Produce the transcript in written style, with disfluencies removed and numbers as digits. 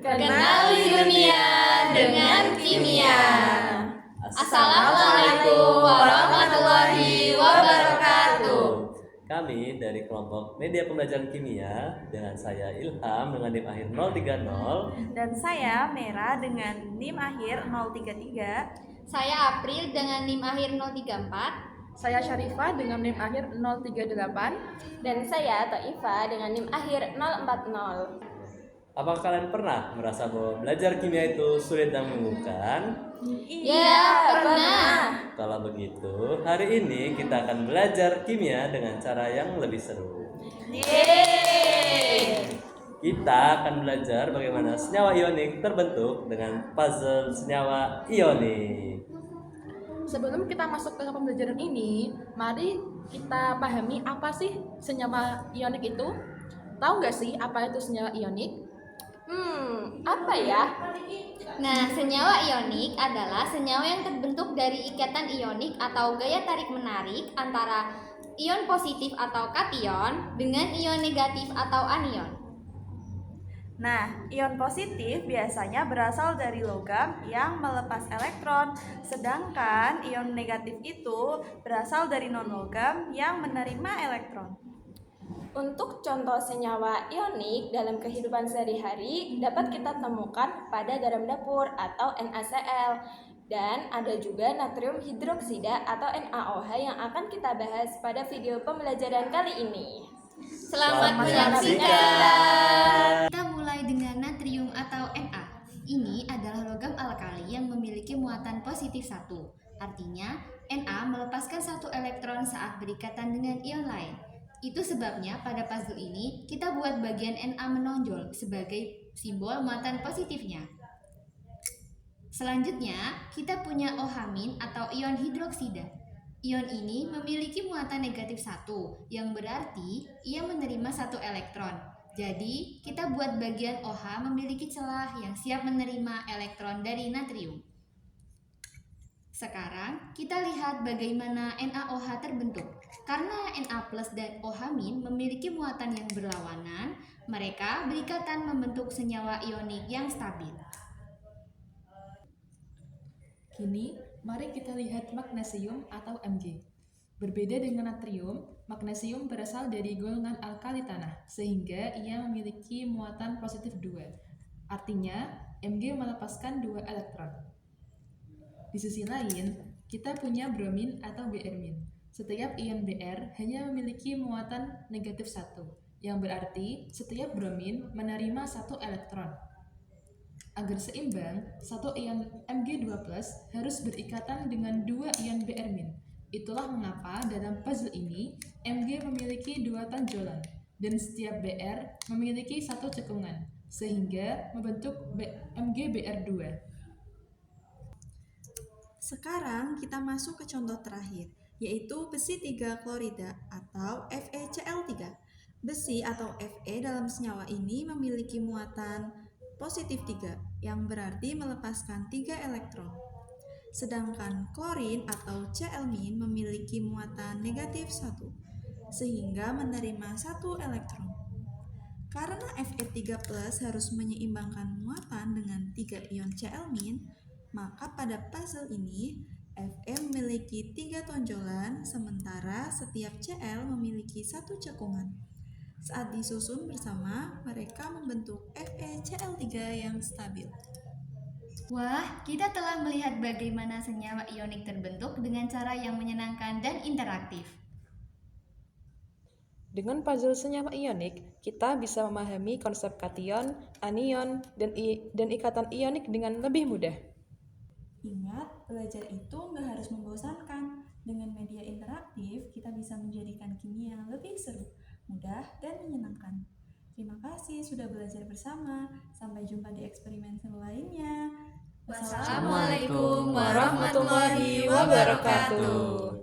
Kenali dunia dengan kimia. Assalamualaikum warahmatullahi wabarakatuh. Kami dari kelompok Media Pembelajaran Kimia dengan saya Ilham dengan NIM akhir 030 dan saya Mera dengan NIM akhir 033. Saya April dengan NIM akhir 034. Saya Syarifah dengan NIM akhir 038. Dan saya Taifah dengan NIM akhir 040. Apakah kalian pernah merasa bahwa belajar kimia itu sulit dan membingungkan? Iya, pernah. Kalau begitu, hari ini kita akan belajar kimia dengan cara yang lebih seru. Yeay. Kita akan belajar bagaimana senyawa ionik terbentuk dengan puzzle senyawa ionik. Sebelum kita masuk ke pembelajaran ini, mari kita pahami apa sih senyawa ionik itu. Tahu nggak sih apa itu senyawa ionik? Apa ya? Nah, senyawa ionik adalah senyawa yang terbentuk dari ikatan ionik atau gaya tarik-menarik antara ion positif atau kation dengan ion negatif atau anion. Nah, ion positif biasanya berasal dari logam yang melepas elektron, sedangkan ion negatif itu berasal dari non-logam yang menerima elektron. Untuk contoh senyawa ionik dalam kehidupan sehari-hari dapat kita temukan pada garam dapur atau NaCl. Dan ada juga natrium hidroksida atau NaOH yang akan kita bahas pada video pembelajaran kali ini. Selamat menyaksikan. Kita mulai dengan natrium atau Na. Ini adalah logam alkali yang memiliki muatan positif 1. Artinya, Na melepaskan satu elektron saat berikatan dengan ion lain. Itu sebabnya pada puzzle ini kita buat bagian Na menonjol sebagai simbol muatan positifnya. Selanjutnya, kita punya OH- atau ion hidroksida. Ion ini memiliki muatan negatif 1, yang berarti ia menerima satu elektron. Jadi, kita buat bagian OH memiliki celah yang siap menerima elektron dari natrium. Sekarang, kita lihat bagaimana NaOH terbentuk. Karena Na plus dan OH- memiliki muatan yang berlawanan, mereka berikatan membentuk senyawa ionik yang stabil. Kini, mari kita lihat magnesium atau Mg. Berbeda dengan natrium, magnesium berasal dari golongan alkali tanah, sehingga ia memiliki muatan positif 2. Artinya, Mg melepaskan 2 elektron. Di sisi lain, kita punya bromin atau Br-. Setiap ion Br hanya memiliki muatan negatif 1, yang berarti setiap bromin menerima 1 elektron. Agar seimbang, satu ion Mg2+ harus berikatan dengan 2 ion Br-. Itulah mengapa dalam puzzle ini Mg memiliki 2 tonjolan dan setiap Br memiliki 1 cekungan, sehingga membentuk MgBr2. Sekarang kita masuk ke contoh terakhir, yaitu besi 3 klorida atau FeCl3. Besi atau Fe dalam senyawa ini memiliki muatan positif 3, yang berarti melepaskan 3 elektron. Sedangkan klorin atau Cl- memiliki muatan negatif 1, sehingga menerima 1 elektron. Karena Fe3+ harus menyeimbangkan muatan dengan 3 ion Cl-, maka pada puzzle ini Fe memiliki 3 tonjolan, sementara setiap Cl memiliki 1 cekungan. Saat disusun bersama, mereka membentuk FeCl3 yang stabil. Wah, kita telah melihat bagaimana senyawa ionik terbentuk dengan cara yang menyenangkan dan interaktif. Dengan puzzle senyawa ionik, kita bisa memahami konsep kation, anion, dan ikatan ionik dengan lebih mudah. Ingat, belajar itu nggak harus membosankan. Dengan media interaktif, kita bisa menjadikan kimia lebih seru, mudah, dan menyenangkan. Terima kasih sudah belajar bersama. Sampai jumpa di eksperimen seru lainnya. Wassalamualaikum warahmatullahi wabarakatuh.